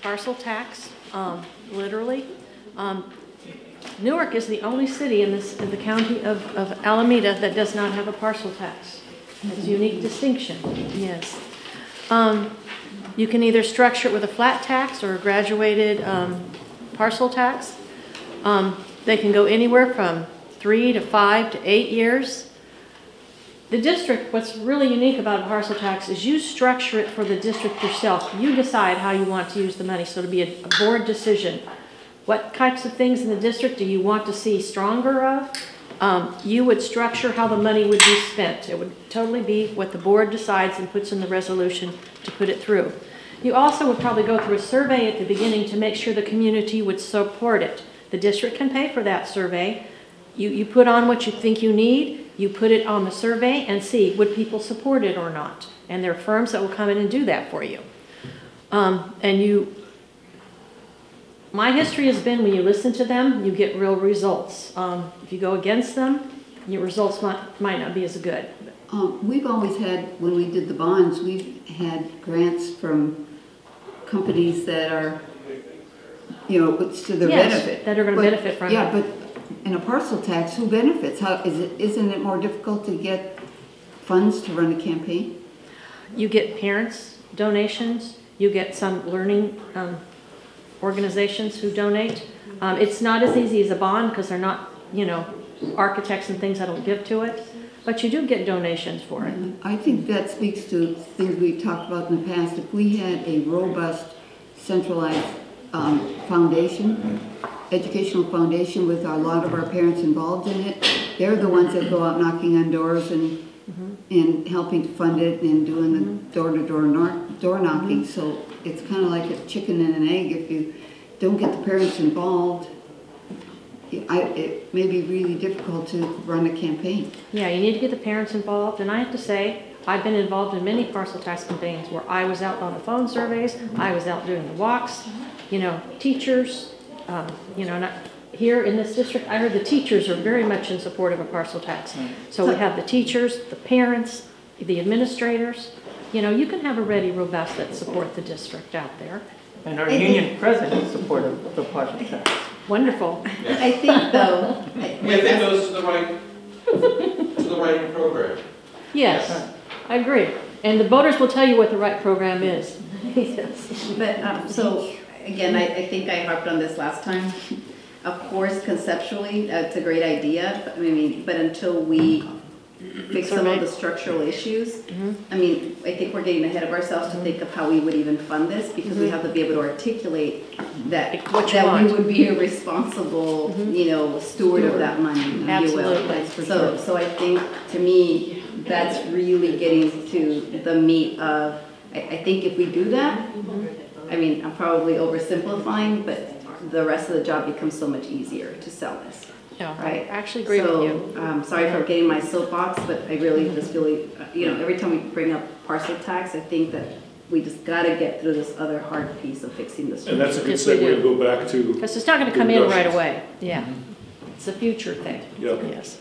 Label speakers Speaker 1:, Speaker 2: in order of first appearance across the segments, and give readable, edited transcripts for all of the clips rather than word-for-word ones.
Speaker 1: parcel tax, literally. Newark is the only city in the county of Alameda that does not have a parcel tax. It's a unique distinction, yes. You can either structure it with a flat tax or a graduated parcel tax. They can go anywhere from 3 to 5 to 8 years. The district, what's really unique about a parcel tax is you structure it for the district yourself. You decide how you want to use the money, so it'll be a board decision. What types of things in the district do you want to see stronger of? You would structure how the money would be spent. It would totally be what the board decides and puts in the resolution to put it through. You also would probably go through a survey at the beginning to make sure the community would support it. The district can pay for that survey. You put on what you think you need, you put it on the survey and see, would people support it or not? And there are firms that will come in and do that for you. My history has been when you listen to them, you get real results. If you go against them, your results might not be as good.
Speaker 2: We've always had, when we did the bonds, we've had grants from companies that are, it's to their benefit.
Speaker 1: That are going to benefit from it.
Speaker 2: Yeah, but in a parcel tax, who benefits? Isn't it more difficult to get funds to run a campaign?
Speaker 1: You get parents' donations. You get some learning organizations who donate. It's not as easy as a bond because they're not, architects and things that'll give to it. But you do get donations for it.
Speaker 2: I think that speaks to things we've talked about in the past. If we had a robust, centralized foundation, educational foundation with a lot of our parents involved in it, they're the ones that go out knocking on doors and helping to fund it and doing the door knocking. So it's kind of like a chicken and an egg. If you don't get the parents involved, it may be really difficult to run a campaign.
Speaker 1: Yeah, you need to get the parents involved. And I have to say, I've been involved in many parcel tax campaigns where I was out on the phone surveys, I was out doing the walks, teachers, here in this district, I heard the teachers are very much in support of a parcel tax. So we have the teachers, the parents, the administrators. You can have a ready, robust that support the district out there.
Speaker 3: And our union president is supportive of the parcel tax.
Speaker 1: Wonderful.
Speaker 2: I think, though,
Speaker 4: if it goes to the right program.
Speaker 1: Yes, I agree. And the voters will tell you what the right program is.
Speaker 5: Yes. But so again, I think I harped on this last time. Of course, conceptually, it's a great idea. But until we fix some of the structural issues, I think we're getting ahead of ourselves to think of how we would even fund this, because we have to be able to articulate that we would be a responsible, steward of that money.
Speaker 1: Absolutely.
Speaker 5: So I think, to me, that's really getting to the meat of. I think if we do that, I'm probably oversimplifying, but the rest of the job becomes so much easier to sell this.
Speaker 1: Yeah,
Speaker 5: right?
Speaker 1: I actually agree with you.
Speaker 5: Sorry for getting my soapbox, but I really just every time we bring up parcel tax, I think that we just got to get through this other hard piece of fixing this.
Speaker 6: And that's a good segue to go back to.
Speaker 1: Because it's not going to come in right away. Yeah, it's a future thing.
Speaker 6: Yep.
Speaker 1: Yes.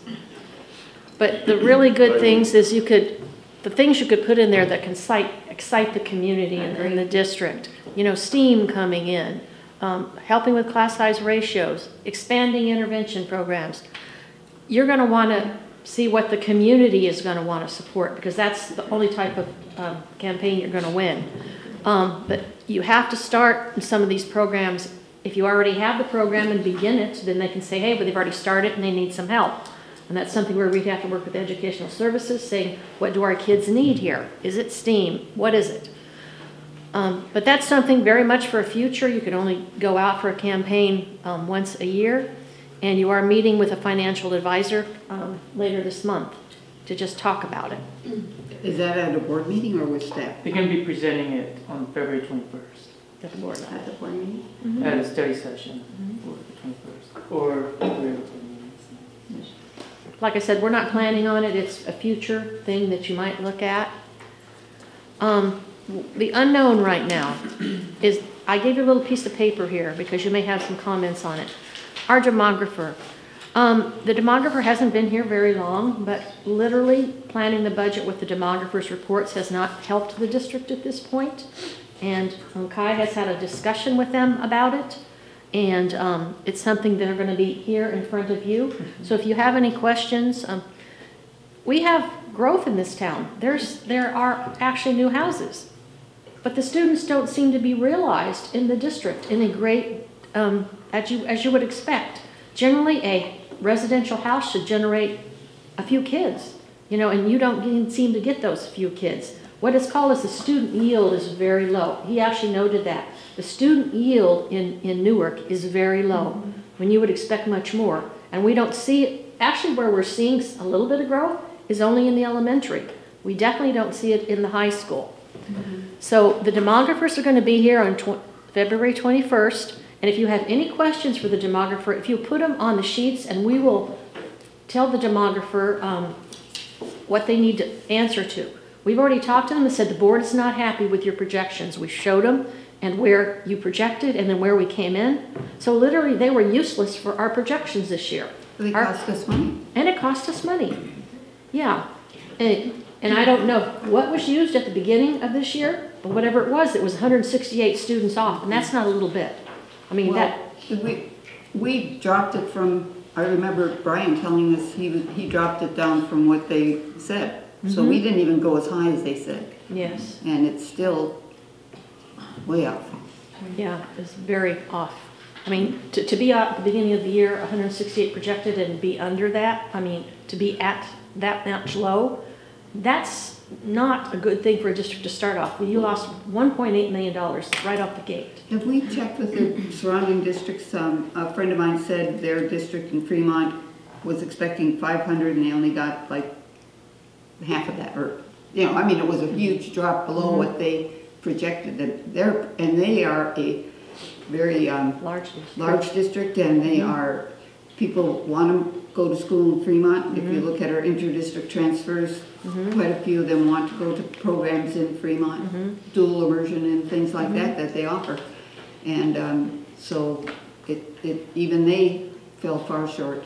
Speaker 1: But the really good things is the things you could put in there that can excite the community and the district. STEAM coming in. Helping with class size ratios, expanding intervention programs. You're going to want to see what the community is going to want to support, because that's the only type of campaign you're going to win. But you have to start in some of these programs. If you already have the program and begin it, then they can say, hey, but they've already started and they need some help. And that's something where we'd have to work with educational services, saying, what do our kids need here? Is it STEAM? What is it? But that's something very much for a future. You can only go out for a campaign once a year, and you are meeting with a financial advisor later this month to just talk about it.
Speaker 2: Is that at a board meeting or with staff?
Speaker 3: They're going to be presenting it on February 21st.
Speaker 1: At the board
Speaker 5: meeting?
Speaker 3: At a study session for the 21st. Or
Speaker 1: like I said, we're not planning on it. It's a future thing that you might look at. The unknown right now is, I gave you a little piece of paper here because you may have some comments on it. Our demographer. The demographer hasn't been here very long, but literally planning the budget with the demographer's reports has not helped the district at this point. And Kai has had a discussion with them about it. And it's something that are going to be here in front of you. So if you have any questions, we have growth in this town. There are actually new houses. But the students don't seem to be realized in the district in a great, as you would expect. Generally, a residential house should generate a few kids, you know, and you don't seem to get those few kids. What is called as the student yield is very low. He actually noted that. The student yield in Newark is very low, when you would expect much more. And we don't see it, actually where we're seeing a little bit of growth is only in the elementary. We definitely don't see it in the high school. So the demographers are going to be here on February 21st. And if you have any questions for the demographer, if you put them on the sheets, and we will tell the demographer what they need to answer to. We've already talked to them and said the board is not happy with your projections. We showed them and where you projected and then where we came in. So literally they were useless for our projections this year.
Speaker 2: They cost us money.
Speaker 1: And it cost us money. Yeah. And I don't know what was used at the beginning of this year, but whatever it was 168 students off, and that's not a little bit. I mean,
Speaker 2: Well, we dropped it from, I remember Brian telling us he dropped it down from what they said. So we didn't even go as high as they said.
Speaker 1: Yes.
Speaker 2: And it's still way off.
Speaker 1: Yeah, it's very off. I mean, to be at the beginning of the year, 168 projected and be under that, I mean, to be at that much low, that's not a good thing for a district to start off. You lost $1.8 million right off the gate.
Speaker 2: Have we checked with the surrounding districts? A friend of mine said their district in Fremont was expecting 500 and they only got like half of that. Or, you know, I mean, it was a huge drop below what they projected. And they are a very large district, and they are, people want to go to school in Fremont. If you look at our inter-district transfers, quite a few of them want to go to programs in Fremont, dual immersion and things like that they offer. And so even they fell far short.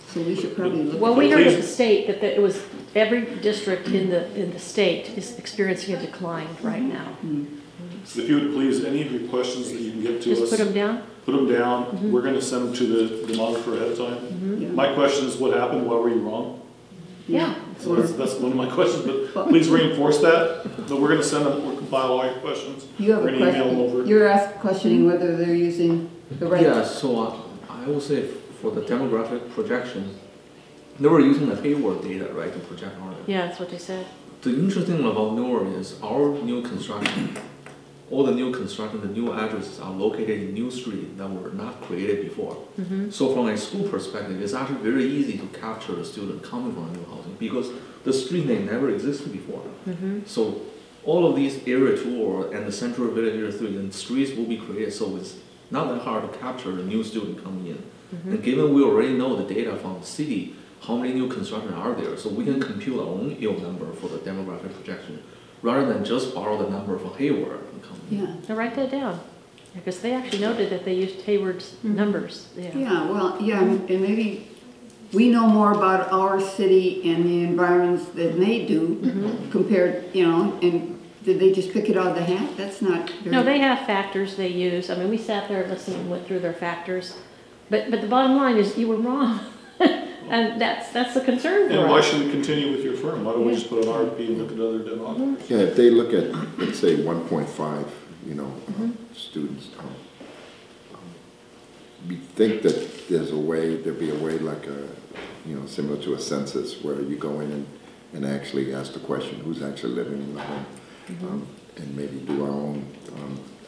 Speaker 2: So we should probably look.
Speaker 1: Well, we heard at the state that it was every district in the state is experiencing a decline right now.
Speaker 6: If you would please, any of your questions that you can get to us.
Speaker 1: Just put them down?
Speaker 6: Put them down. We're going to send them to the demographer ahead of time.
Speaker 2: Yeah.
Speaker 6: My question is, what happened? Why were you wrong?
Speaker 1: Yeah.
Speaker 6: So that's one of my questions, but please reinforce that. But we're going to send them, we'll compile all your questions.
Speaker 2: You have
Speaker 6: we're
Speaker 2: a
Speaker 6: going to email them
Speaker 2: question.
Speaker 6: over.
Speaker 2: You're questioning whether they're using the right.
Speaker 7: Yeah, so I will say for the demographic projection, they were using the Hayward data, right, to project our.
Speaker 1: Yeah, that's what they said.
Speaker 7: The interesting thing about Newark is our new construction, all the new construction, the new addresses are located in new streets that were not created before. So from a school perspective, it's actually very easy to capture the student coming from a new housing because the street name never existed before. So all of these area 2 and the central village area 3, and streets will be created, so it's not that hard to capture the new student coming in. And given we already know the data from the city, how many new construction are there, so we can compute our own yield number for the demographic projection, rather than just borrow the number from Hayward and come in.
Speaker 2: Yeah.
Speaker 1: Now write that down, because they actually noted that they used Hayward's numbers.
Speaker 2: Yeah, well, yeah, and maybe we know more about our city and the environments than they do compared, you know, and did they just pick it out of the hat? That's not very...
Speaker 1: No, they have factors they use. I mean, we sat there, listened, and went through their factors. But the bottom line is you were wrong. And that's the concern for us.
Speaker 6: And why should we continue with your firm? Why don't we just put an RFP and look at other demographers?
Speaker 8: Yeah, if they look at, let's say, 1.5, you know, students, we think that there'd be a way like you know, similar to a census where you go in and actually ask the question, who's actually living in the home, and maybe do our own,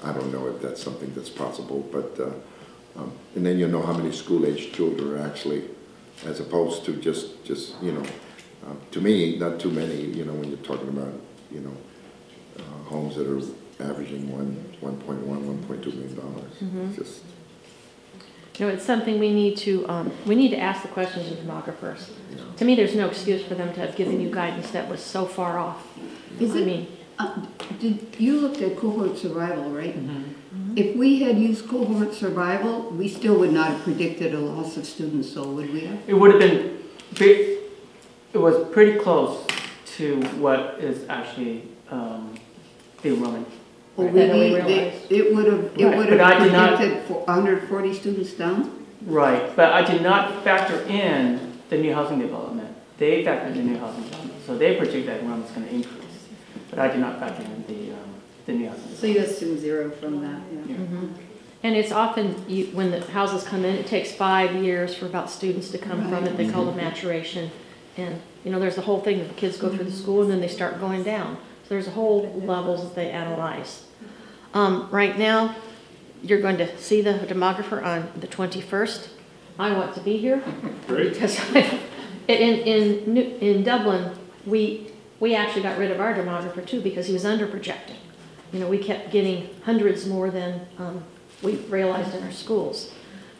Speaker 8: I don't know if that's something that's possible, but, and then you'll know how many school-age children are actually, as opposed to just you know, to me, not too many, you know, when you're talking about, you know, homes that are averaging $1.1, $1.2 million. Just.
Speaker 1: You know, it's something we need to ask the questions of demographers.
Speaker 8: Yeah.
Speaker 1: To me, there's no excuse for them to have given you guidance that was so far off.
Speaker 2: Is it,
Speaker 1: I mean,
Speaker 2: did you looked at cohort survival, right? If we had used cohort survival, we still would not have predicted a loss of students, so would we have?
Speaker 3: It would have been, it was pretty close to what is actually being run.
Speaker 2: Well,
Speaker 1: Right. That we
Speaker 2: it would have, it
Speaker 3: Right,
Speaker 2: would
Speaker 3: but I
Speaker 2: have
Speaker 3: did not-
Speaker 2: projected 140 students down?
Speaker 3: Right, but I did not factor in the new housing development. They factored in the new housing development, so they project that enrollment's going to increase. But I did not factor in the new housing.
Speaker 5: So you assume 0 from that, yeah.
Speaker 1: And it's often, when the houses come in, it takes 5 years for about students to come from it. They call it maturation. And, there's the whole thing that the kids go through the school and then they start going down. So there's a whole levels that they analyze. Right now, you're going to see the demographer on the 21st. I want to be here.
Speaker 6: Great.
Speaker 1: Because in Dublin, we actually got rid of our demographer too because he was under projected. We kept getting hundreds more than we realized in our schools.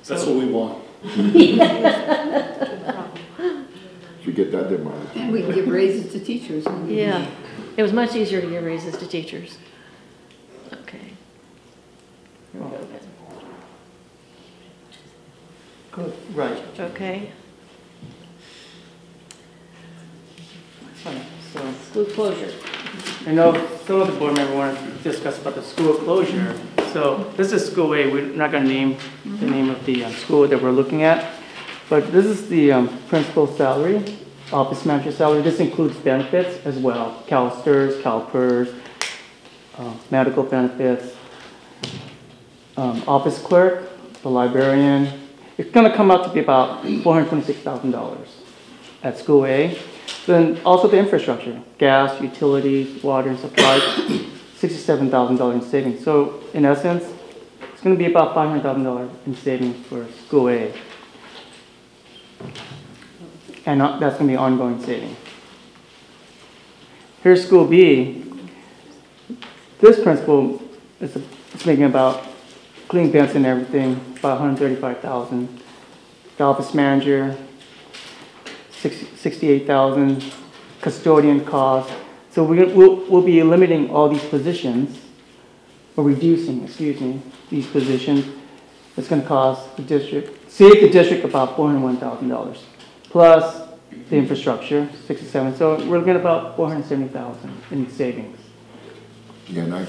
Speaker 6: That's what we want.
Speaker 8: If you get that demand.
Speaker 2: And we can give raises to teachers.
Speaker 1: Yeah, it was much easier to give raises to teachers. Okay.
Speaker 3: Good, right.
Speaker 1: Okay,
Speaker 3: Fine. So
Speaker 1: school closure.
Speaker 3: I know some of the board members want to discuss about the school closure. So this is school A. We're not going to name the name of the school that we're looking at, but this is the principal's salary, office manager salary. This includes benefits as well: CalSTRS, CalPERS, medical benefits, office clerk, the librarian. It's going to come out to be about $426,000 at school A. Then also the infrastructure, gas, utilities, water, and supplies, $67,000 in savings. So in essence, it's going to be about $500,000 in savings for school A. And that's going to be ongoing savings. Here's school B. This principal is making about cleaning vents and everything, about $135,000. The office manager, $68,000, custodian costs. So we'll be limiting all these positions, or reducing, these positions. It's going to cost save the district about $401,000, plus the infrastructure, $67,000. So we're looking at about $470,000 in savings.
Speaker 8: Yeah, and I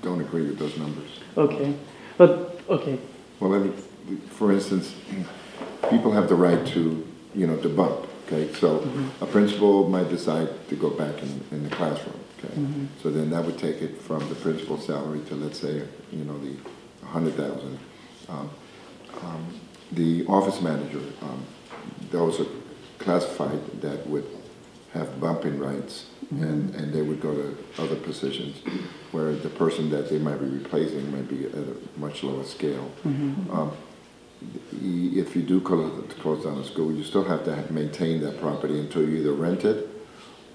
Speaker 8: don't agree with those numbers.
Speaker 3: Okay, but okay.
Speaker 8: Well, for instance, people have the right to bump, okay? So a principal might decide to go back in the classroom, okay? So then that would take it from the principal's salary to, let's say, the $100,000. The office manager, those are classified that would have bumping rights, and they would go to other positions, where the person that they might be replacing might be at a much lower scale. If you do close down a school, you still have to maintain that property until you either rent it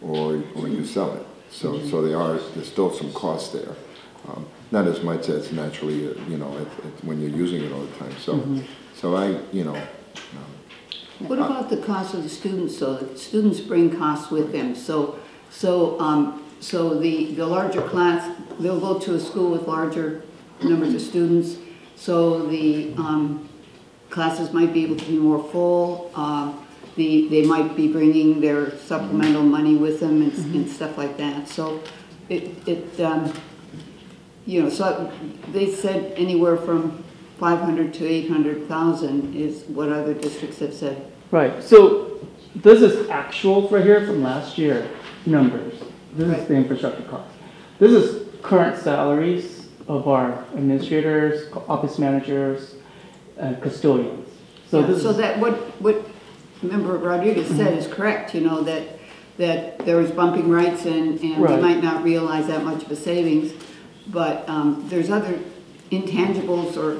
Speaker 8: or you sell it. So there's still some cost there. Not as much as naturally, when you're using it all the time.
Speaker 2: What about the cost of the students? So the students bring costs with them. So the larger class, they'll go to a school with larger numbers of students. So the classes might be able to be more full. They might be bringing their supplemental money with them and stuff like that. So so they said anywhere from 500 to 800,000 is what other districts have said.
Speaker 3: Right. So this is actual right here from last year numbers. This is the infrastructure cost. This is current salaries of our administrators, office managers, and custodians. So
Speaker 2: that what Member Rodriguez said is correct. That there was bumping rights and we might not realize that much of a savings, but there's other intangibles or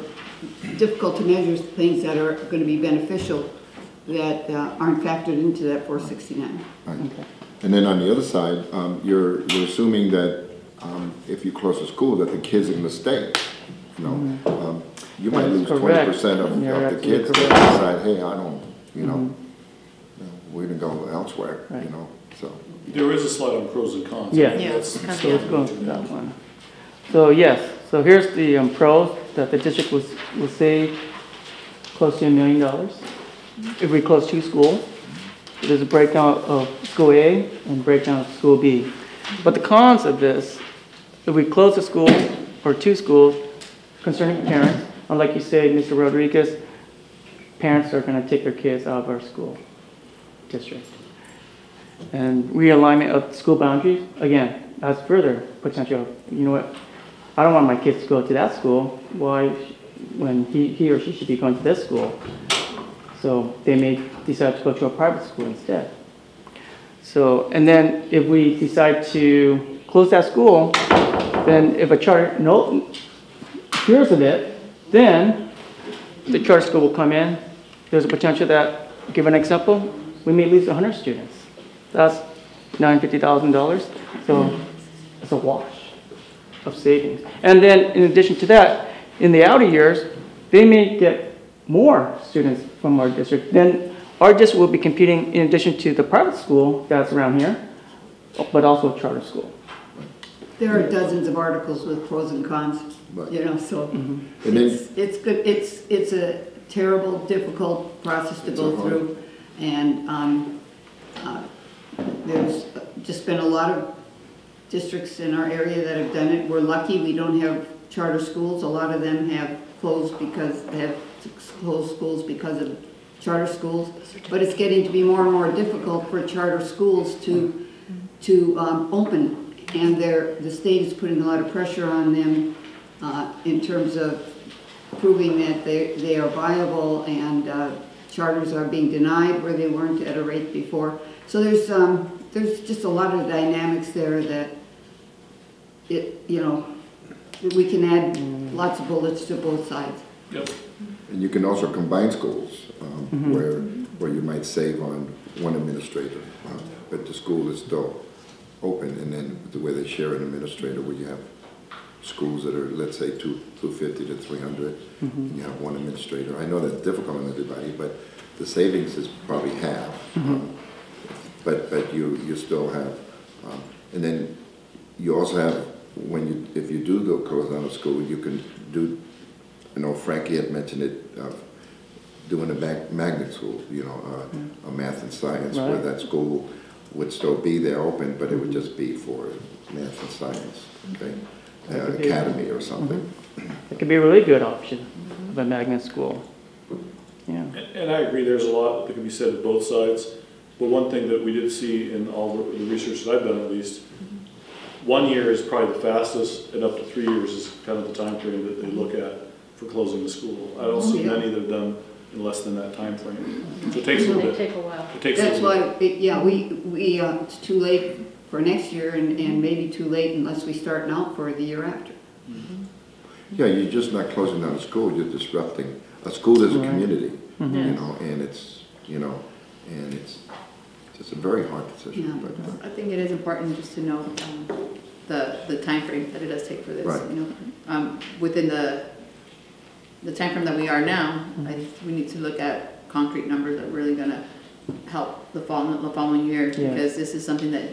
Speaker 2: difficult to measure things that are going to be beneficial that aren't factored into that 469.
Speaker 8: Right. Okay. And then on the other side, you're assuming that if you close a school, that the kids are going to stay. You might lose 20% of the kids that decide, hey, I don't, we're going to go elsewhere. So
Speaker 6: There is a slide on pros and cons.
Speaker 3: Yeah. So let's go to that one. So yes, so here's the pros that the district will save close to $1 million if we close 2 schools. There's a breakdown of school A and breakdown of school B. But the cons of this if we close a school or two schools concerning parents, unlike you say, Mr. Rodriguez, parents are going to take their kids out of our school district. And realignment of school boundaries, again, that's further potential. You know what? I don't want my kids to go to that school. Why, when he or she should be going to this school? So they may decide to go to a private school instead. So, and then if we decide to close that school, then if a charter hears of it, then the charter school will come in. There's a potential that, give an example, we may lose 100 students. That's $950,000. So it's a wash of savings. And then in addition to that, in the outer years, they may get more students from our district. Then our district will be competing in addition to the private school that's around here, but also a charter school.
Speaker 2: There are dozens of articles with pros and cons,
Speaker 8: Right.
Speaker 2: you know, so
Speaker 8: And then,
Speaker 2: it's good. It's a terrible, difficult process to go through, and there's just been a lot of districts in our area that have done it. We're lucky we don't have charter schools. A lot of them have closed because they have closed schools because of charter schools. But it's getting to be more and more difficult for charter schools to open, and the state is putting a lot of pressure on them in terms of proving that they are viable, and charters are being denied where they weren't at a rate before. So there's just a lot of dynamics there that we can add lots of bullets to both sides.
Speaker 6: Yep.
Speaker 8: and you can also combine schools where you might save on one administrator, but the school is still open, and then the way they share an administrator, where you have schools that are, let's say, 250 to 300, and you have one administrator. I know that's difficult on everybody, but the savings is probably half. But you still have, and then you also have, if you do go close down a school, you can do, I know Frankie had mentioned it, doing a magnet school, a math and science, where that school would still be there open, but it would just be for math and science, okay? Academy or something.
Speaker 3: It could be a really good option of a magnet school. Yeah.
Speaker 6: And I agree, there's a lot that can be said of both sides. But one thing that we did see in all the research that I've done, at least, 1 year is probably the fastest, and up to 3 years is kind of the time frame that they look at for closing the school. I don't see many that have done in less than that time frame. So it takes a little bit.
Speaker 1: They take a while.
Speaker 6: It takes
Speaker 2: That's
Speaker 6: a little bit.
Speaker 2: why, it's too late for next year, and maybe too late unless we start now for the year after.
Speaker 8: Yeah, you're just not closing down a school, you're disrupting. A school is a community, and it's, and it's just a very hard decision.
Speaker 2: Yeah.
Speaker 8: But,
Speaker 5: I think it is important just to know the time frame that it does take for this.
Speaker 8: Right.
Speaker 5: Within the time frame that we are now, I think we need to look at concrete numbers that are really going to help the following year, because this is something that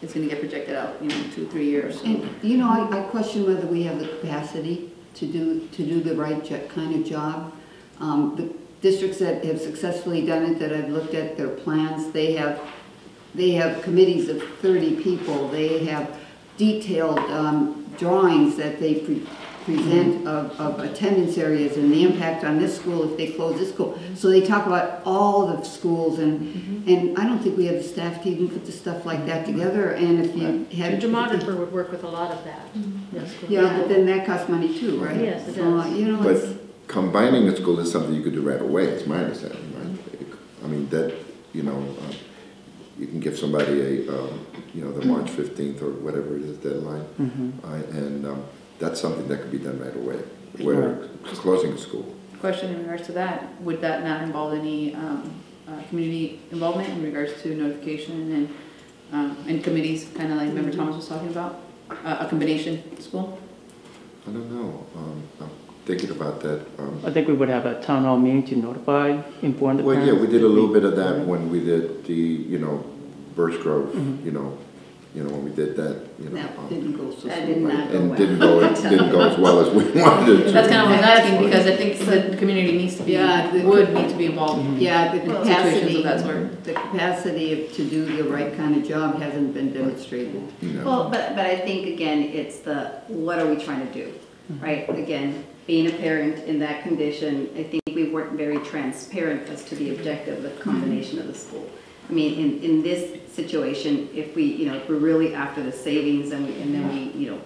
Speaker 5: it's going to get projected out, 2 or 3 years. So.
Speaker 2: And I question whether we have the capacity to do the right kind of job. The districts that have successfully done it, that I've looked at their plans, they have committees of 30 people. They have detailed drawings that they present of attendance areas and the impact on this school if they close this school. So they talk about all the schools, and I don't think we have the staff to even put the stuff like that together. And if you had
Speaker 1: A demographer would work with a lot of that.
Speaker 2: yeah, but then that costs money too, right?
Speaker 1: Yes, it
Speaker 2: So,
Speaker 1: does.
Speaker 2: it's,
Speaker 8: but combining a school is something you could do right away, it's my understanding, right? I mean, that, you can give somebody the March 15th or whatever it is deadline, and that's something that could be done right away, where closing a school.
Speaker 5: Question in regards to that, would that not involve any community involvement in regards to notification and committees, kind of like Member Thomas was talking about, a combination school?
Speaker 8: I don't know, I'm thinking about that.
Speaker 3: I think we would have a town hall meeting to notify, inform the parents.
Speaker 8: Well, yeah, we did a little bit of that when we did the, Birch Grove, you know, when we did that, you know.
Speaker 2: That didn't go so
Speaker 5: That did
Speaker 2: smoothly.
Speaker 5: not go
Speaker 8: And
Speaker 5: well.
Speaker 8: didn't go as well as we wanted it to.
Speaker 9: That's kind of what I was asking, because I think the community needs to be,
Speaker 2: Yeah,
Speaker 9: would need to be involved.
Speaker 2: Yeah, the
Speaker 9: Situations
Speaker 2: capacity,
Speaker 9: of that sort.
Speaker 2: the capacity to do the right kind of job hasn't been demonstrated.
Speaker 8: You know.
Speaker 5: Well, but I think, again, it's the, what are we trying to do, right? Again, being a parent in that condition, I think we weren't very transparent as to the objective, the combination of the school. I mean, in this situation, if we, you know, if we're really after the savings and then we, you know,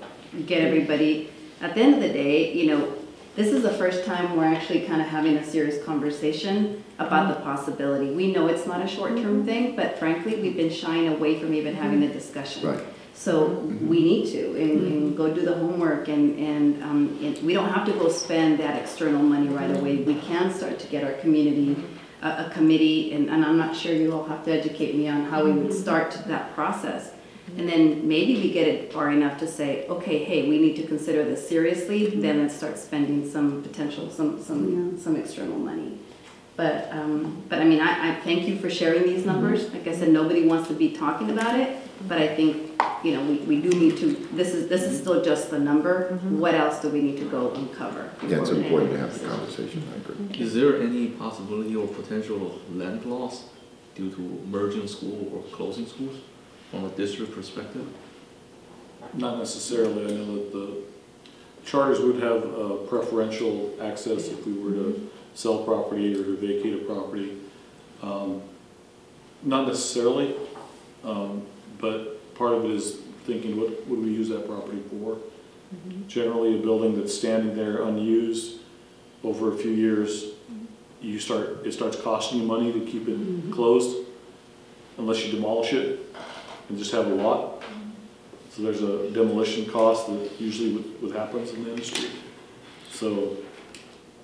Speaker 5: get everybody, at the end of the day, you know, this is the first time we're actually kind of having a serious conversation about the possibility. We know it's not a short-term thing, but frankly, we've been shying away from even having the discussion.
Speaker 8: Right.
Speaker 5: So we need to, and go do the homework, and we don't have to go spend that external money right away. We can start to get our community, a committee, and I'm not sure you all have to educate me on how we would start that process. And then maybe we get it far enough to say, okay, hey, we need to consider this seriously, then let's start spending some potential, some external money. But I mean, I thank you for sharing these numbers. Like I said, nobody wants to be talking about it, but I think, you know, we do need to, this is still just the number. What else do we need to go uncover?
Speaker 8: Yeah, it's important to have the conversation, I agree.
Speaker 7: Is there any possibility or potential land loss due to merging school or closing schools from a district perspective?
Speaker 6: Not necessarily. I know that the charters would have preferential access if we were to sell property or to vacate a property. Not necessarily, but part of it is thinking, what would we use that property for? Generally, a building that's standing there unused over a few years, it starts costing you money to keep it closed unless you demolish it and just have a lot. So there's a demolition cost that usually what happens in the industry. So,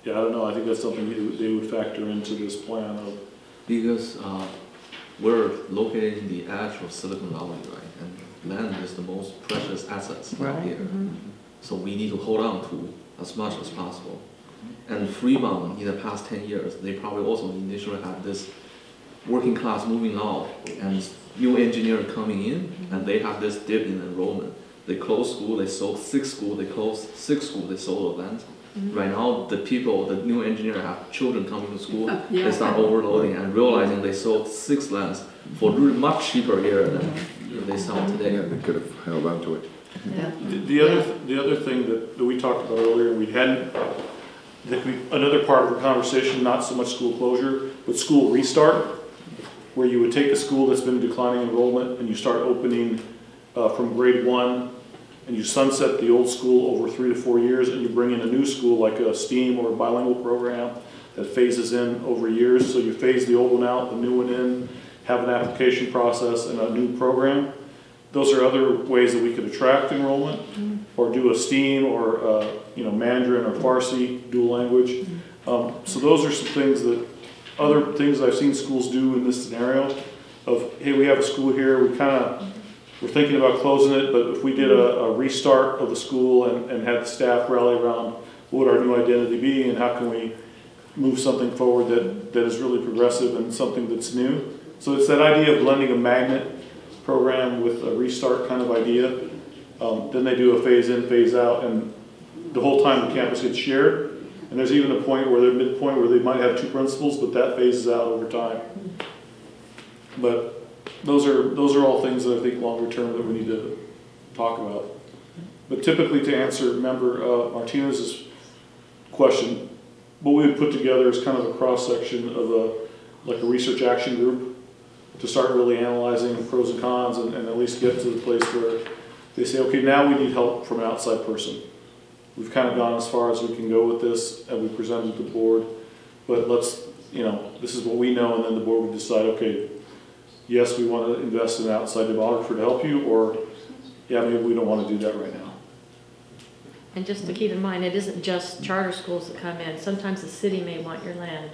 Speaker 6: yeah, I don't know. I think that's something they would factor into this plan of.
Speaker 7: Because we're located in the edge of Silicon Valley, right? And land is the most precious assets out here. So we need to hold on to as much as possible. And Fremont, in the past 10 years, they probably also initially had this working class moving out and new engineers coming in, and they have this dip in enrollment. They closed school, they sold 6 schools, they closed 6 schools, they sold the land. Right now, the new engineers have children coming to school, they start overloading and realizing they sold 6 lands for much cheaper here than they sell today.
Speaker 8: Yeah, they could have held on to it.
Speaker 6: The other thing that we talked about earlier, we hadn't, another part of the conversation, not so much school closure, but school restart, where you would take a school that's been declining enrollment and you start opening from grade 1, and you sunset the old school over 3 to 4 years, and you bring in a new school like a STEAM or a bilingual program that phases in over years. So you phase the old one out, the new one in, have an application process and a new program. Those are other ways that we could attract enrollment, or do a STEAM or Mandarin or Farsi dual language. So those are some things other things I've seen schools do in this scenario of, hey, we have a school here, we're thinking about closing it, but if we did a restart of the school and had the staff rally around what would our new identity be and how can we move something forward that is really progressive and something that's new. So it's that idea of blending a magnet program with a restart kind of idea. Then they do a phase in, phase out, and the whole time the campus gets shared. And there's even a point where they're midpoint where they might have 2 principals, but that phases out over time. But those are all things that I think longer term that we need to talk about. But typically, to answer Member Martinez's question, what we would put together is kind of a cross section of a research action group to start really analyzing pros and cons and at least get to the place where they say, okay, now we need help from an outside person. We've kind of gone as far as we can go with this, and we presented to the board, but let's, this is what we know, and then the board would decide, okay, yes, we want to invest in an outside demographer to help you, or yeah, maybe we don't want to do that right now.
Speaker 1: And just to keep in mind, it isn't just charter schools that come in. Sometimes the city may want your land.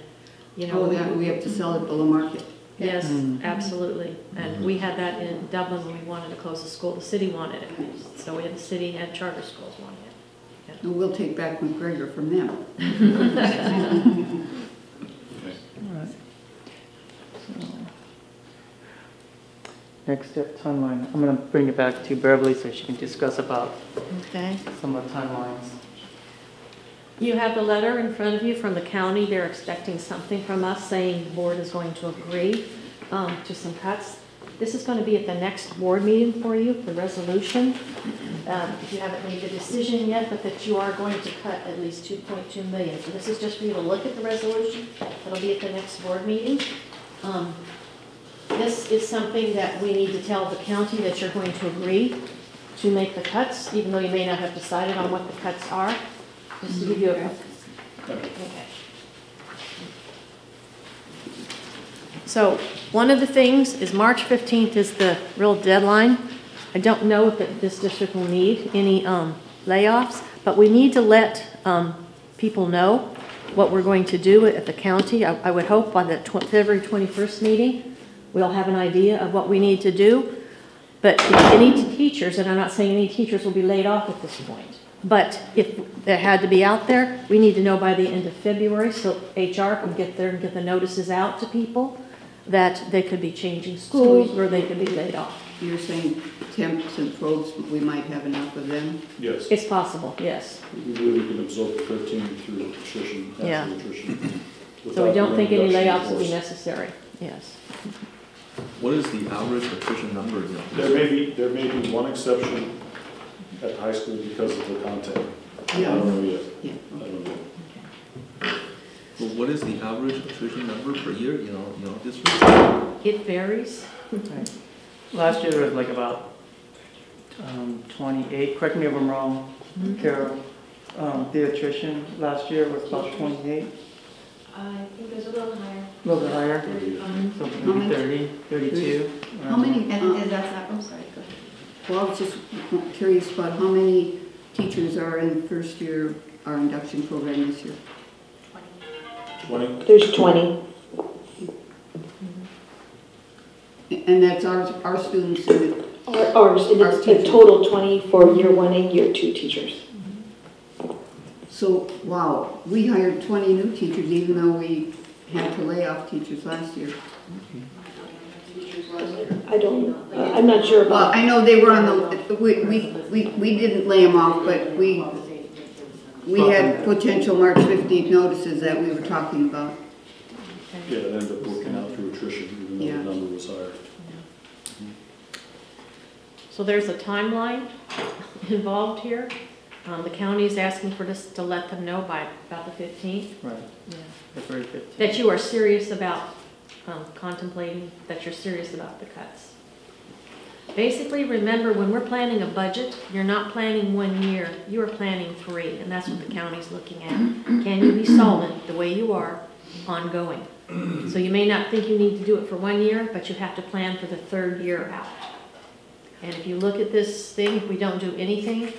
Speaker 2: We have to sell it below market.
Speaker 1: Yes, absolutely. And we had that in Dublin when we wanted to close the school. The city wanted it. So we had the city and charter schools wanting it. Yeah.
Speaker 2: And we'll take back McGregor from them.
Speaker 3: All right. So, next step timeline. I'm gonna bring it back to Beverly so she can discuss about
Speaker 1: Okay.
Speaker 3: some of the timelines.
Speaker 1: You have the letter in front of you from the county. They're expecting something from us saying the board is going to agree to some cuts. This is going to be at the next board meeting for you, the resolution. If you haven't made the decision yet, but that you are going to cut at least 2.2 million. So this is just for you to look at the resolution. It'll be at the next board meeting. This is something that we need to tell the county that you're going to agree to make the cuts, even though you may not have decided on what the cuts are. Just to give you a... Okay. So one of the things is March 15th is the real deadline. I don't know if this district will need any layoffs, but we need to let people know what we're going to do at the county. I would hope by the February 21st meeting, we'll have an idea of what we need to do. But if any teachers, and I'm not saying any teachers will be laid off at this point, but if they had to be out there, we need to know by the end of February so HR can get there and get the notices out to people that they could be changing schools or they could be laid off.
Speaker 2: You're saying temps and folks, we might have enough of them?
Speaker 6: Yes.
Speaker 1: It's possible, yes.
Speaker 6: We believe we can absorb 13 through attrition,
Speaker 1: Yeah.
Speaker 6: natural attrition.
Speaker 1: So we don't think any
Speaker 6: without
Speaker 1: layoffs will be
Speaker 6: reduction in
Speaker 1: necessary, yes.
Speaker 7: What is the average attrition number? You know?
Speaker 6: There may be one exception at high school because of the content.
Speaker 2: Yeah.
Speaker 6: I don't know yet.
Speaker 2: Yeah.
Speaker 6: I don't know.
Speaker 7: Well, what is the average attrition number per year? You know, district?
Speaker 1: It varies.
Speaker 3: Right. Last year was like about 28, correct me if I'm wrong, Carol. The attrition last year was about 28,
Speaker 1: I think it was a little higher.
Speaker 3: a little bit higher, so maybe 30, 32.
Speaker 2: How many,
Speaker 5: And is that, I'm sorry, go ahead.
Speaker 2: well, I was just curious about how many teachers are in the first year of our induction program this year?
Speaker 6: 20?
Speaker 10: There's 20.
Speaker 2: And that's our students and
Speaker 10: Ours, and it's a total 20 for year 1 and year 2 teachers.
Speaker 2: so, wow, we hired 20 new teachers even though we had to lay off teachers last year.
Speaker 10: I don't, I'm not sure
Speaker 2: Well,
Speaker 10: about,
Speaker 2: I know they were on the, we didn't lay them off, but we had potential March 15th notices that we were talking about.
Speaker 6: Yeah, it ended up working out through attrition, even though
Speaker 2: Yeah.
Speaker 6: the number was higher.
Speaker 1: So there's a timeline involved here. The county is asking for us to let them know by about the 15th.
Speaker 3: Right,
Speaker 1: Yeah.
Speaker 3: February 15th.
Speaker 1: That you are serious about contemplating, that you're serious about the cuts. Basically, remember, when we're planning a budget, you're not planning 1 year, you are planning 3, and that's what the county's looking at. Can you be solvent the way you are ongoing? So you may not think you need to do it for 1 year, but you have to plan for the 3rd year out. And if you look at this thing, if we don't do anything,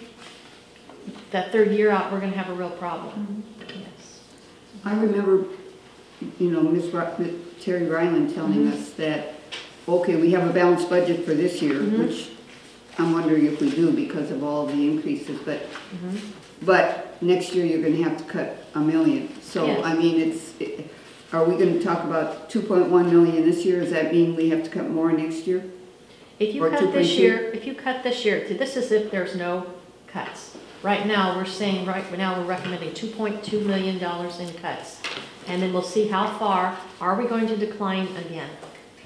Speaker 1: that 3rd year out, we're going to have a real problem. Yes.
Speaker 2: I remember, you know, Ms. Terry Ryland telling us that, okay, we have a balanced budget for this year, which I'm wondering if we do because of all the increases, but next year you're going to have to cut $1 million. So,
Speaker 1: Yes.
Speaker 2: I mean, are we going to talk about 2.1 million this year? Does that mean we have to cut more next year?
Speaker 1: If you
Speaker 2: Or
Speaker 1: cut this
Speaker 2: 2.2?
Speaker 1: year, this is if there's no cuts. Right now, we're saying, we're recommending $2.2 million in cuts. And then we'll see how far are we going to decline again.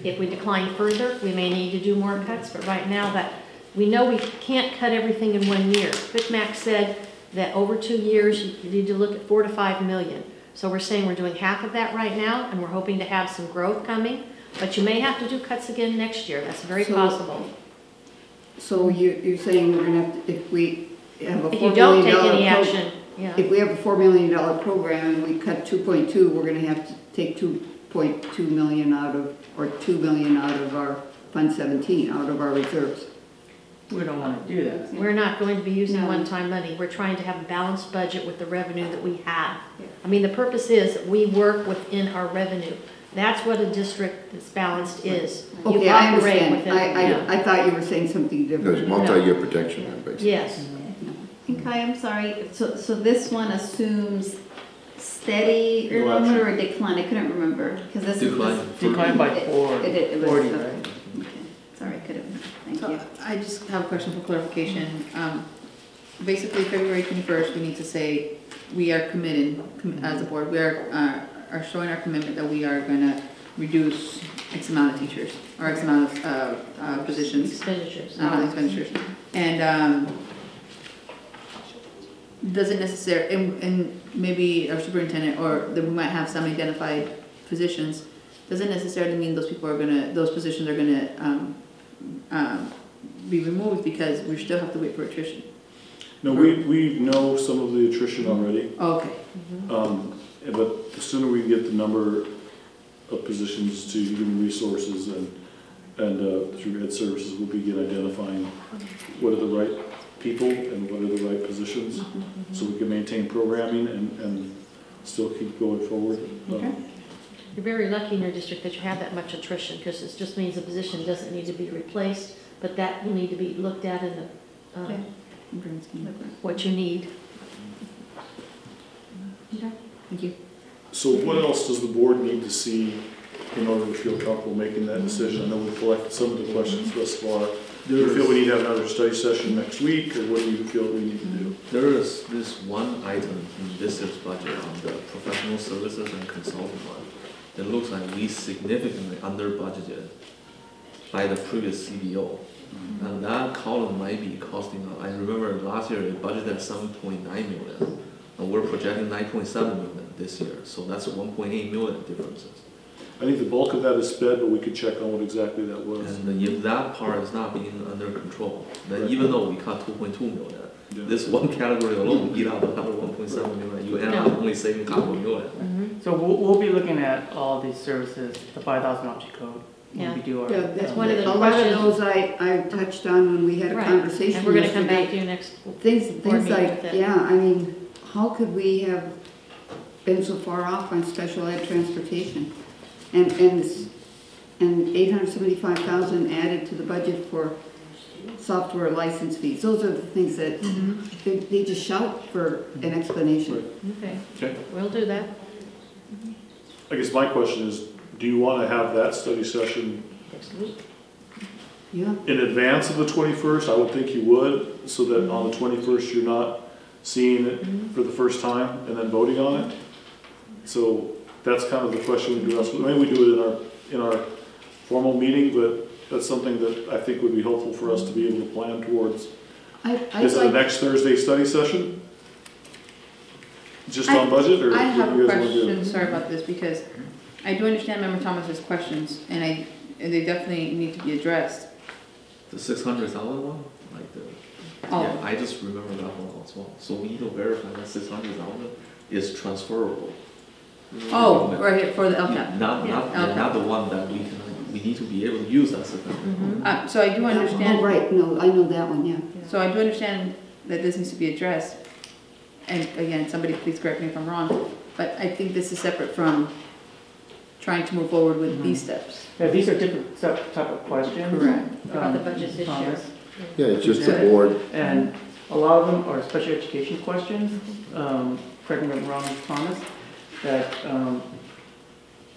Speaker 1: If we decline further, we may need to do more cuts, but right now that we know we can't cut everything in 1 year. FICMAC said that over 2 years, you need to look at 4 to 5 million. So we're saying we're doing half of that right now, and we're hoping to have some growth coming. But you may have to do cuts again next year. That's very possible.
Speaker 2: So you're saying we're going to have to, if we have a $4 million
Speaker 1: If you don't take any action, yeah.
Speaker 2: If we have a $4 million program and we cut 2.2, we're going to have to take 2.2 million out of, or 2 million out of our Fund 17, out of our reserves.
Speaker 3: We don't want to do that.
Speaker 1: We're not going to be using
Speaker 2: No.
Speaker 1: one-time money. We're trying to have a balanced budget with the revenue that we have. I mean, the purpose is that we work within our revenue. That's what a district that's balanced is. You
Speaker 2: Okay, I
Speaker 1: operate
Speaker 2: understand.
Speaker 1: within- yeah.
Speaker 2: I thought you were saying something different.
Speaker 8: There's multi-year protection there, basically.
Speaker 1: Yes.
Speaker 5: And Kai, I'm sorry, so this one assumes steady
Speaker 6: No
Speaker 5: enrollment
Speaker 6: action.
Speaker 5: or a decline? I couldn't remember, because this is.
Speaker 7: Decline.
Speaker 3: Decline by
Speaker 5: It-
Speaker 3: 40,
Speaker 5: it was,
Speaker 3: 40,
Speaker 5: okay.
Speaker 3: right?
Speaker 5: Okay. Sorry, I could have Thank you.
Speaker 9: I just have a question for clarification. Basically, February 21st, we need to say we are committed, as a board, we are showing our commitment that we are going to reduce X amount of teachers, or X amount of positions.
Speaker 1: Expenditures.
Speaker 9: Expenditures. And doesn't necessarily, and maybe our superintendent, or that we might have some identified positions, doesn't necessarily mean those people are gonna, those positions are gonna be removed, because we still have to wait for attrition.
Speaker 6: No, we know some of the attrition already,
Speaker 9: Okay.
Speaker 6: but the sooner we get the number of positions to human resources and through ed services, we'll begin identifying what are the right people and what are the right positions, so we can maintain programming and still keep going forward.
Speaker 9: Okay.
Speaker 1: You're very lucky in your district that you have that much attrition, because it just means the position doesn't need to be replaced, but that will need to be looked at in the,
Speaker 9: Okay.
Speaker 1: what you need.
Speaker 9: Okay. Thank you.
Speaker 6: So what else does the board need to see in order to feel comfortable making that decision? I know we've collected some of the questions thus far. Do you feel we need to have another study session next week, or what do you feel we need to do?
Speaker 7: There is this one item in this year's budget on the professional services and consulting one. It looks like we significantly under budgeted by the previous CBO. And that column might be costing, I remember last year it budgeted 7.9 million, and we're projecting 9.7 million this year. So that's a 1.8 million differences.
Speaker 6: I think the bulk of that is sped, but we could check on what exactly that was.
Speaker 7: And if that part is not being under control, then even though we cut 2.2 million, this one category alone eat up another 1.7 million. You end up only saving half a million.
Speaker 3: So we'll be looking at all these services, the 5,000 object code. When we do our,
Speaker 2: Yeah, that's
Speaker 1: one of the
Speaker 2: a lot of
Speaker 1: questions.
Speaker 2: those I touched on when we had a
Speaker 1: Right.
Speaker 2: conversation.
Speaker 1: And we're gonna come
Speaker 2: yesterday.
Speaker 1: back to you next.
Speaker 2: Things
Speaker 1: board meeting
Speaker 2: like,
Speaker 1: with it.
Speaker 2: yeah, I mean, how could we have been so far off on special ed transportation? And 875,000 added to the budget for software license fees. Those are the things that they just shout for an explanation.
Speaker 1: Okay, we'll do that.
Speaker 6: I guess my question is, do you want to have that study session
Speaker 1: Next week.
Speaker 2: Yeah.
Speaker 6: in advance of the 21st? I would think you would, so that on the 21st you're not seeing it for the first time and then voting on it. So that's kind of the question we do ask. Maybe we do it in our formal meeting, but that's something that I think would be helpful for us to be able to plan towards. Is it the next Thursday study session? Just on budget, or
Speaker 9: I have
Speaker 6: what
Speaker 9: a
Speaker 6: do you guys want to do?
Speaker 9: question, sorry about this, because I do understand Member Thomas's questions, and they definitely need to be addressed.
Speaker 7: The 600,000 one, like the,
Speaker 9: Oh.
Speaker 7: yeah, I just remember that one as well. So we need to verify that 600,000 is transferable.
Speaker 9: Oh, right here, for the LCAP.
Speaker 7: Not the one that we need to be able to use that 600,000.
Speaker 9: So I do understand.
Speaker 2: Oh, right, no, I know that one, yeah.
Speaker 9: So I do understand that this needs to be addressed, and again, somebody please correct me if I'm wrong, but I think this is separate from trying to move forward with these steps.
Speaker 3: yeah, these are different type of questions.
Speaker 9: Correct.
Speaker 1: About the budget this year.
Speaker 3: Thomas.
Speaker 8: Yeah, it's just the board.
Speaker 3: And a lot of them are special education questions. Correct me if I'm wrong, Thomas, that,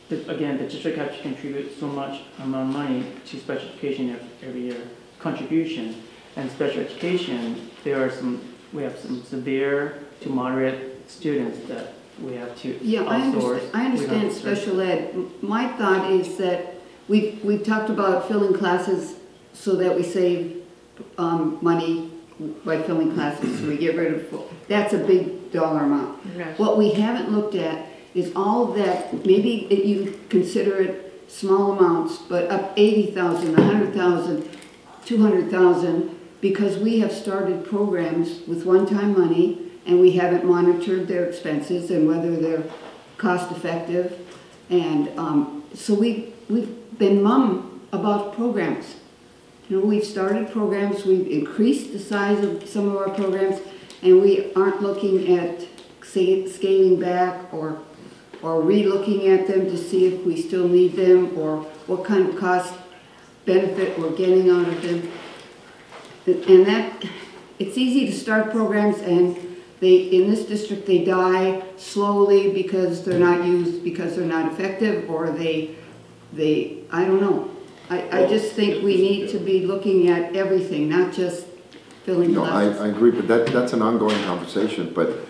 Speaker 3: again, the district has to contribute so much amount of money to special education every year, contribution. And special education, we have some severe to moderate students that we have to
Speaker 2: Yeah,
Speaker 3: outsource.
Speaker 2: I understand special ed. My thought is that we've talked about filling classes so that we save money by filling classes, so we get rid of, that's a big dollar amount.
Speaker 1: Right.
Speaker 2: What we haven't looked at is all of that, maybe you consider it small amounts, but up 80,000, 100,000, 200,000, because we have started programs with one-time money and we haven't monitored their expenses and whether they're cost-effective. And so we've been mum about programs. You know, we've started programs, we've increased the size of some of our programs, and we aren't looking at scaling back or re-looking at them to see if we still need them or what kind of cost benefit we're getting out of them. And that, it's easy to start programs and in this district they die slowly because they're not used, because they're not effective, or they I don't know. I just think we need to be looking at everything, not just filling
Speaker 8: No,
Speaker 2: classes.
Speaker 8: I agree, but that's an ongoing conversation, but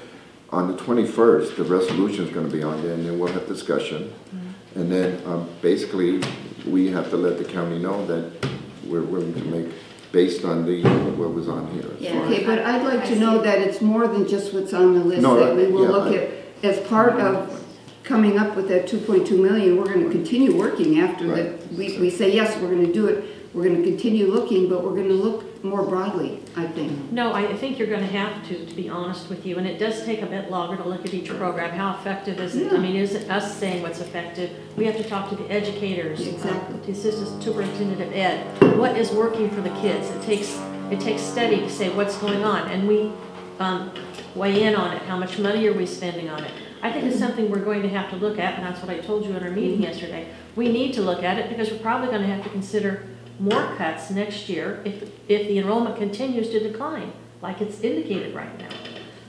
Speaker 8: on the 21st, the resolution is going to be on there, and then we'll have discussion. And then, basically, we have to let the county know that we're willing to make, based on what was on here.
Speaker 5: Yeah.
Speaker 2: Okay, but I'd like to know that it's more than just what's on the list,
Speaker 8: No,
Speaker 2: that we will
Speaker 8: yeah,
Speaker 2: look at, as part of coming up with that 2.2 million, we're gonna continue working after
Speaker 8: Right.
Speaker 2: that. We say, yes, we're gonna do it, we're gonna continue looking, but we're gonna look more broadly, I think.
Speaker 1: No, I think you're gonna have to be honest with you, and it does take a bit longer to look at each program. How effective is it? I mean, is it us saying what's effective? We have to talk to the educators,
Speaker 2: Exactly.
Speaker 1: the assistant superintendent of ed. What is working for the kids? It takes study to say what's going on, and we weigh in on it. How much money are we spending on it? I think it's something we're going to have to look at, and that's what I told you in our meeting yesterday. We need to look at it because we're probably going to have to consider more cuts next year if the enrollment continues to decline, like it's indicated right now.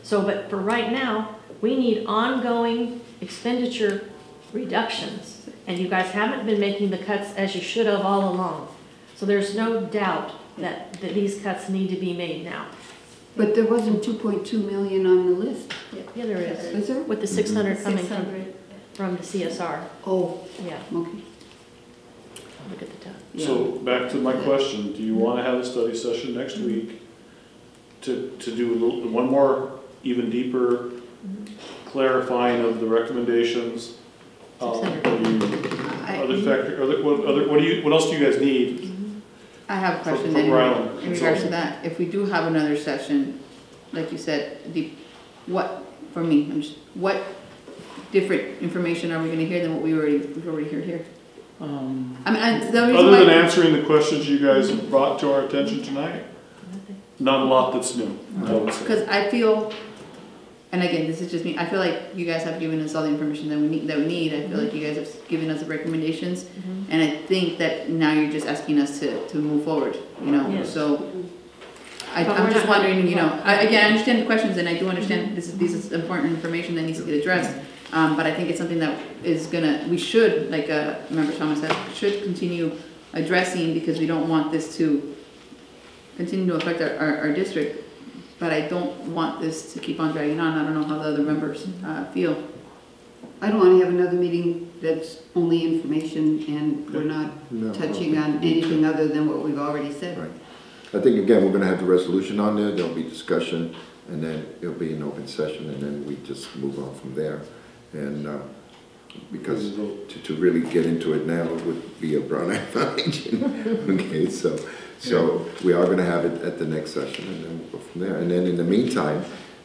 Speaker 1: So, but for right now, we need ongoing expenditure reductions, and you guys haven't been making the cuts as you should have all along. So there's no doubt that these cuts need to be made now.
Speaker 2: But there wasn't 2.2 million on the list,
Speaker 1: Yeah, there is.
Speaker 2: is there?
Speaker 1: With the 600 coming
Speaker 5: 600.
Speaker 1: from the CSR.
Speaker 2: Oh,
Speaker 1: Yeah,
Speaker 2: okay.
Speaker 1: look at the top.
Speaker 6: So back to my question, do you want to have a study session next week to do one more, even deeper clarifying of the recommendations? What else do you guys need?
Speaker 9: I have a question
Speaker 6: From
Speaker 9: then
Speaker 6: Ryland.
Speaker 9: in regards to that. If we do have another session, like you said, what different information are we gonna hear than what we've already heard here? I mean, the reason
Speaker 6: Other
Speaker 9: why-
Speaker 6: than answering the questions you guys brought to our attention tonight, not a lot that's new, I would say.
Speaker 9: Because I feel, and again, this is just me, I feel like you guys have given us all the information that we need. I feel like you guys have given us the recommendations. And I think that now you're just asking us to move forward, you know?
Speaker 1: Yes.
Speaker 9: So
Speaker 1: But we're
Speaker 9: I'm just
Speaker 1: not-
Speaker 9: wondering, you know, again, I understand the questions and I do understand this is important information that needs to get addressed. But I think it's something that we should, like Member Thomas said, should continue addressing because we don't want this to continue to affect our district. But I don't want this to keep on dragging on. I don't know how the other members feel.
Speaker 2: I don't want to have another meeting that's only information and we're not
Speaker 8: No,
Speaker 2: touching on anything other than what we've already said.
Speaker 8: Right. I think, again, we're going to have the resolution on there, there'll be discussion, and then it'll be an open session, and then we just move on from there. And because to really get into it now would be a brown eye foundation. Okay, so we are going to have it at the next session, and then we'll go from there. And then in the meantime,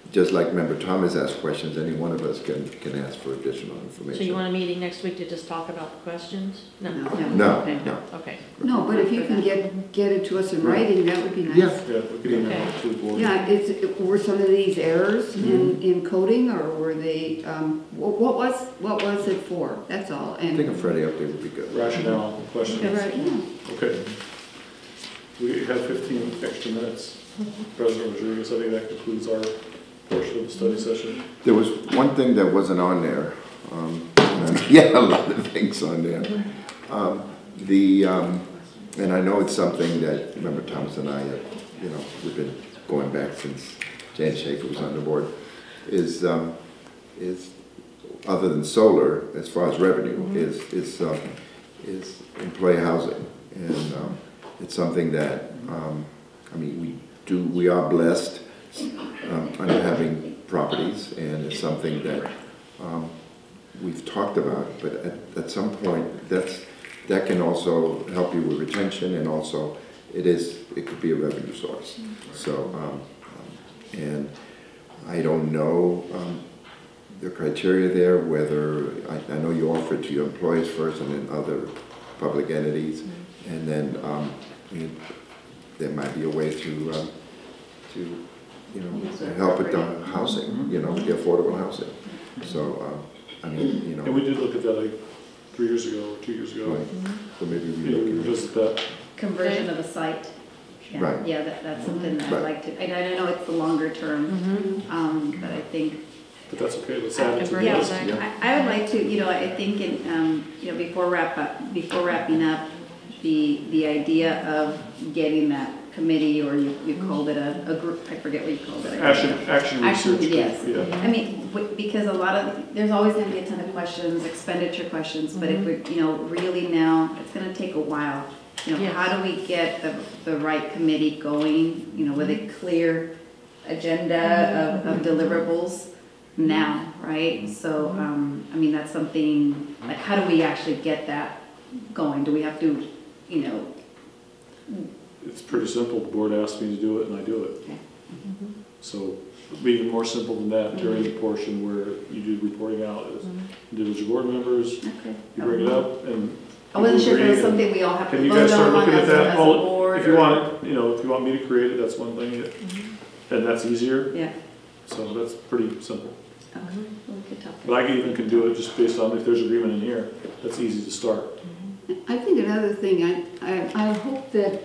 Speaker 8: just like Member Thomas asked questions, any one of us can ask for additional information.
Speaker 1: So you want a meeting next week to just talk about the questions? No.
Speaker 8: No,
Speaker 1: Okay.
Speaker 8: no.
Speaker 1: Okay.
Speaker 2: No, but if you can get it to us in writing, that would be nice.
Speaker 8: Yeah.
Speaker 6: Yeah, we could email it to the board.
Speaker 2: Yeah, were some of these errors in coding, or were they, what was it for? That's all.
Speaker 8: I think a Friday update would be good.
Speaker 6: Rationale, questions.
Speaker 2: Yeah.
Speaker 6: Okay. We have 15 extra minutes. President Rodriguez, I think that concludes our portion of the study session.
Speaker 8: There was one thing that wasn't on there. Yeah, a lot of things on there. And I know it's something that, remember Thomas and I have, we've been going back since Jan Schaefer was on the board, is other than solar, as far as revenue, is employee housing. And it's something that, we are blessed on having properties, and it's something that we've talked about, but at some point that can also help you with retention, and also it could be a revenue source. So and I don't know the criteria there, whether I know you offer it to your employees first and then other public entities, and then there might be a way to help with the housing, the affordable housing. So,
Speaker 6: And we did look at that like 3 years ago or 2 years ago.
Speaker 8: Right. So maybe we
Speaker 6: Revisit that.
Speaker 5: Conversion of a site. Yeah,
Speaker 8: Right.
Speaker 5: Yeah, that's something that I'd
Speaker 8: Right.
Speaker 5: like to, and I know it's the longer term, but I think.
Speaker 6: But that's okay, let's add it to the
Speaker 5: Yeah,
Speaker 6: list.
Speaker 5: I would like to, I think before wrapping up, the idea of getting that committee, or you called it a group, I forget what you called it.
Speaker 6: Action research.
Speaker 5: Yes.
Speaker 6: Yeah.
Speaker 5: I mean, because a lot of, there's always gonna be a ton of questions, expenditure questions, but if we, really now, it's gonna take a while.
Speaker 1: Yes.
Speaker 5: How do we get the right committee going, with a clear agenda of deliverables now, right? So, I mean, that's something, like, how do we actually get that going? Do we have to,
Speaker 6: It's pretty simple. The board asked me to do it, and I do it.
Speaker 5: Okay.
Speaker 6: So it'd be even more simple than that during the portion where you do reporting out as individual board members.
Speaker 5: Okay.
Speaker 6: You bring it up, and
Speaker 5: I wasn't sure if it was
Speaker 6: agree,
Speaker 5: something we all have to
Speaker 6: can you guys
Speaker 5: vote
Speaker 6: start
Speaker 5: on
Speaker 6: looking at
Speaker 5: as
Speaker 6: that?
Speaker 5: a
Speaker 6: Well,
Speaker 5: board.
Speaker 6: if you want, if you want me to create it, that's one thing, and that's easier.
Speaker 5: Yeah.
Speaker 6: So that's pretty simple.
Speaker 5: Okay. Well, we could talk
Speaker 6: But I even can do it just based on if there's agreement in here. That's easy to start.
Speaker 2: I think another thing, I hope that,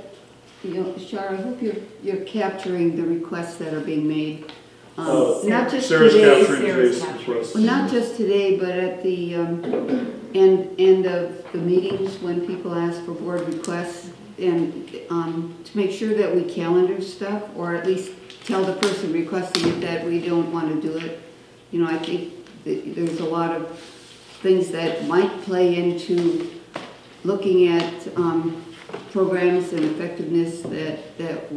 Speaker 2: Shar, I hope you're capturing the requests that are being made. Not just
Speaker 6: Sarah's
Speaker 2: today,
Speaker 6: capturing today's requests.
Speaker 2: well, not just today, but at the end of the meetings when people ask for board requests, and to make sure that we calendar stuff, or at least tell the person requesting it that we don't want to do it. I think that there's a lot of things that might play into looking at programs and effectiveness that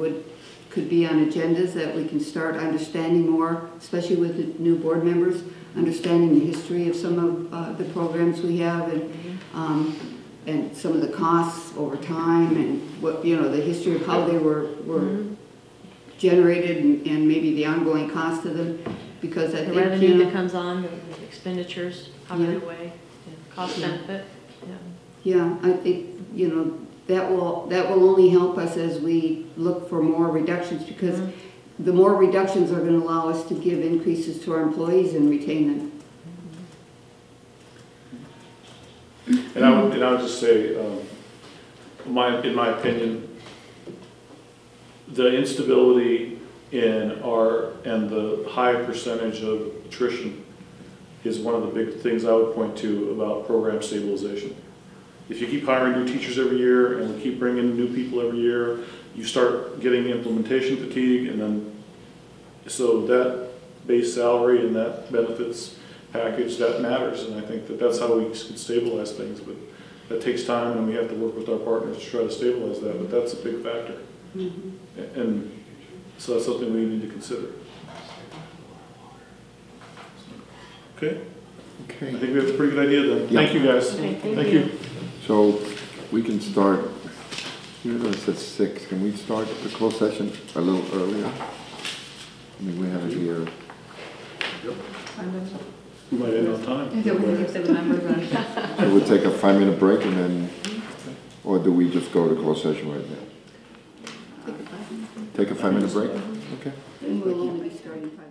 Speaker 2: could be on agendas that we can start understanding more, especially with the new board members, understanding the history of some of the programs we have, and some of the costs over time, and what the history of how they were generated, and maybe the ongoing cost of them, because I
Speaker 1: The
Speaker 2: think
Speaker 1: revenue that comes on, the expenditures, how they
Speaker 2: Yeah.
Speaker 1: weigh, cost benefit.
Speaker 2: Yeah, I think, that will only help us as we look for more reductions, because the more reductions are going to allow us to give increases to our employees and retain them.
Speaker 6: And I would just say, in my opinion, the instability and the high percentage of attrition is one of the big things I would point to about program stabilization. If you keep hiring new teachers every year, and we keep bringing new people every year, you start getting implementation fatigue, and then so that base salary and that benefits package, that matters, and I think that's how we can stabilize things, but that takes time, and we have to work with our partners to try to stabilize that, but that's a big factor. And so that's something we need to consider. Okay? I think we have a pretty good idea then.
Speaker 8: Yeah.
Speaker 6: Thank you, guys.
Speaker 1: Okay, thank
Speaker 6: Thank
Speaker 1: you.
Speaker 6: you.
Speaker 8: So we can start, even though it's at 6, can we start the closed session a little earlier? I mean, we have it here.
Speaker 6: We might end on time.
Speaker 9: If the members are.
Speaker 8: So we'll take a 5-minute break and then, or do we just go to closed session right now? Take a 5-minute break? Okay.
Speaker 2: And we'll only be starting 5